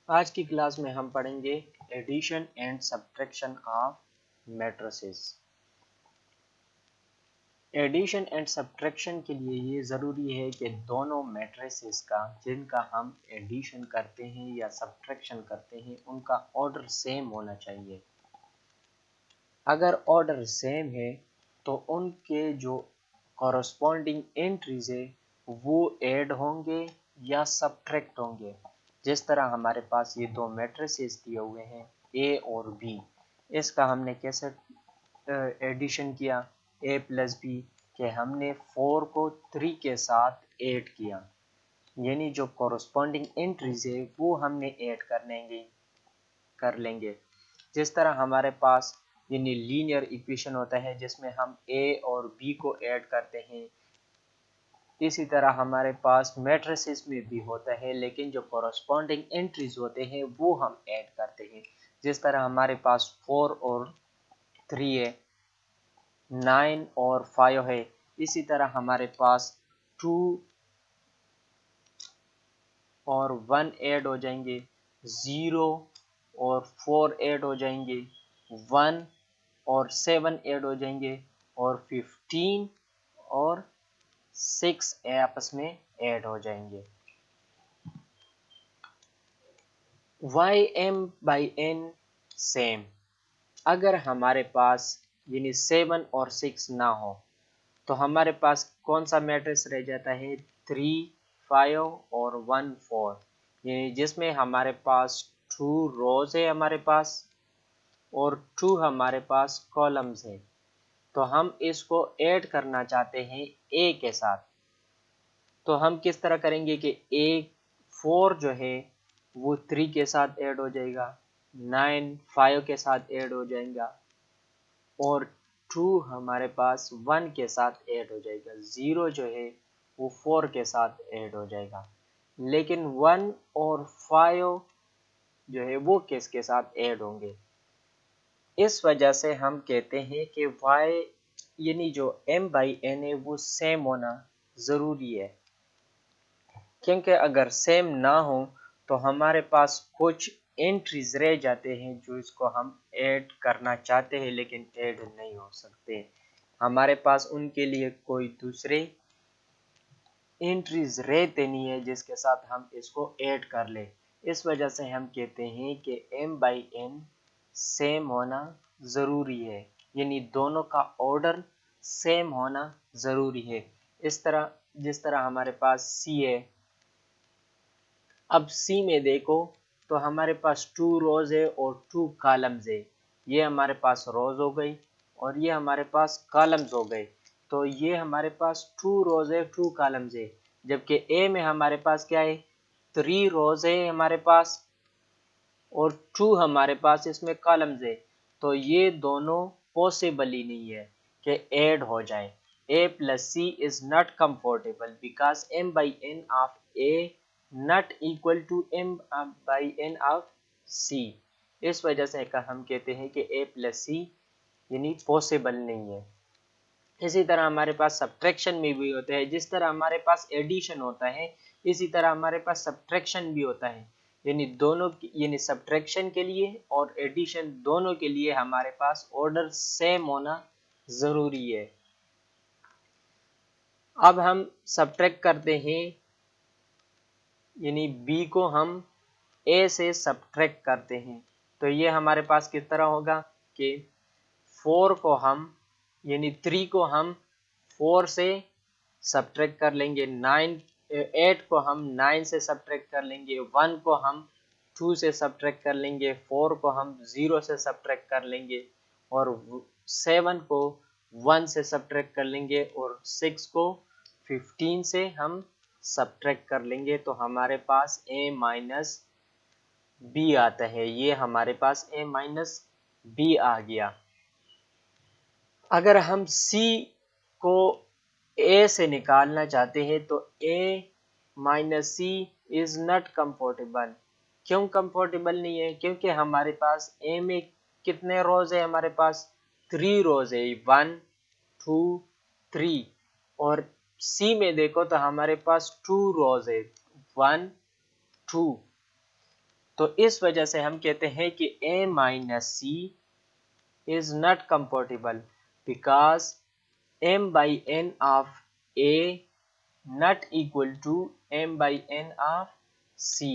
आज की क्लास में हम पढ़ेंगे addition and subtraction of matrices. Addition and subtraction के लिए ये ज़रूरी है कि दोनों मैट्रिसेस का जिनका हम एडिशन करते हैं या सब्ट्रैक्शन करते हैं उनका ऑर्डर सेम होना चाहिए। अगर ऑर्डर सेम है तो उनके जो कॉरस्पॉन्डिंग एंट्रीज है वो ऐड होंगे या सब्ट्रैक्ट होंगे। जिस तरह हमारे पास ये दो मैट्रिसेस दिए हुए हैं ए और बी, इसका हमने कैसे एडिशन किया ए प्लस बी के हमने 4 को 3 के साथ ऐड किया, यानी जो कॉरस्पॉन्डिंग एंट्रीज है वो हमने ऐड कर लेंगे। जिस तरह हमारे पास यानी लीनियर इक्वेशन होता है जिसमें हम ए और बी को ऐड करते हैं, इसी तरह हमारे पास मैट्रिसेस में भी होता है, लेकिन जो कॉरस्पॉन्डिंग एंट्रीज होते हैं वो हम ऐड करते हैं। जिस तरह हमारे पास 4 और 3 है, 9 और 5 है, इसी तरह हमारे पास 2 और 1 ऐड हो जाएंगे, 0 और 4 ऐड हो जाएंगे, 1 और 7 ऐड हो जाएंगे और 15 और 6 आपस में ऐड हो जाएंगे। Why M by N same, अगर हमारे पास यानी 7 और 6 ना हो तो हमारे पास कौन सा मैट्रिक्स रह जाता है 3, 5 और 1, 4, यानी जिसमें हमारे पास 2 रोज है हमारे पास और 2 हमारे पास कॉलम्स है। तो हम इसको ऐड करना चाहते हैं ए के साथ, तो हम किस तरह करेंगे कि ए 4 जो है वो 3 के साथ ऐड हो जाएगा, 9 5 के साथ ऐड हो जाएगा और 2 हमारे पास 1 के साथ ऐड हो जाएगा, 0 जो है वो 4 के साथ ऐड हो जाएगा। लेकिन 1 और 5 जो है वो किसके साथ ऐड होंगे। इस वजह से हम कहते हैं कि y यानी जो m बाई n है वो सेम होना ज़रूरी है, क्योंकि अगर सेम ना हो तो हमारे पास कुछ एंट्रीज रह जाते हैं जो इसको हम ऐड करना चाहते हैं लेकिन ऐड नहीं हो सकते। हमारे पास उनके लिए कोई दूसरे एंट्रीज रहते नहीं है जिसके साथ हम इसको ऐड कर ले। इस वजह से हम कहते हैं कि m बाई n सेम होना ज़रूरी है, यानी दोनों का ऑर्डर सेम होना ज़रूरी है। इस तरह जिस तरह हमारे पास c है, अब सी में देखो तो हमारे पास 2 रोज है और 2 कॉलम्स है, ये हमारे पास रोज हो गई और ये हमारे पास कॉलम्स हो गए। तो ये हमारे पास 2 रोज है 2 कॉलम्स है, जबकि ए में हमारे पास क्या है 3 रोज है हमारे पास और 2 हमारे पास इसमें कॉलम्स है। तो ये दोनों पॉसिबल ही नहीं है कि ऐड हो जाए। a plus c is not comfortable because m by n of a not equal to m by n of c। इस वजह से हम कहते हैं कि a plus c यानी पॉसिबल नहीं है। इसी तरह हमारे पास सब्ट्रैक्शन में भी होता है, जिस तरह हमारे पास एडिशन होता है इसी तरह हमारे पास सब्ट्रैक्शन भी होता है, यानी दोनों यानी सब्ट्रैक्शन के लिए और एडिशन दोनों के लिए हमारे पास ऑर्डर सेम होना ज़रूरी है। अब हम सब्ट्रैक्ट करते हैं, यानी b को हम a से सब्ट्रैक्ट करते हैं, तो ये हमारे पास किस तरह होगा कि 4 को हम यानी 3 को हम 4 से सब्ट्रैक्ट कर लेंगे, 8 को हम 9 से सब्ट्रैक्ट कर लेंगे, 1 को हम 2 से सब्ट्रैक्ट कर लेंगे, 4 को हम 0 से सब्ट्रैक्ट कर लेंगे और 7 को 1 से सब्ट्रैक्ट कर लेंगे और 6 को 15 से हम सब्ट्रैक्ट कर लेंगे। तो हमारे पास a माइनस बी आता है, ये हमारे पास a माइनस बी आ गया। अगर हम c को a से निकालना चाहते हैं तो a minus C is not comfortable. क्यों कंफर्टेबल नहीं है? क्योंकि हमारे पास a में कितने रोज है, हमारे पास 3 रोज है, 1 2 3 और c में देखो तो हमारे पास 2 रोज है, 1 2। तो इस वजह से हम कहते हैं कि a minus C is not comfortable because m by n of a not equal to m by n of c.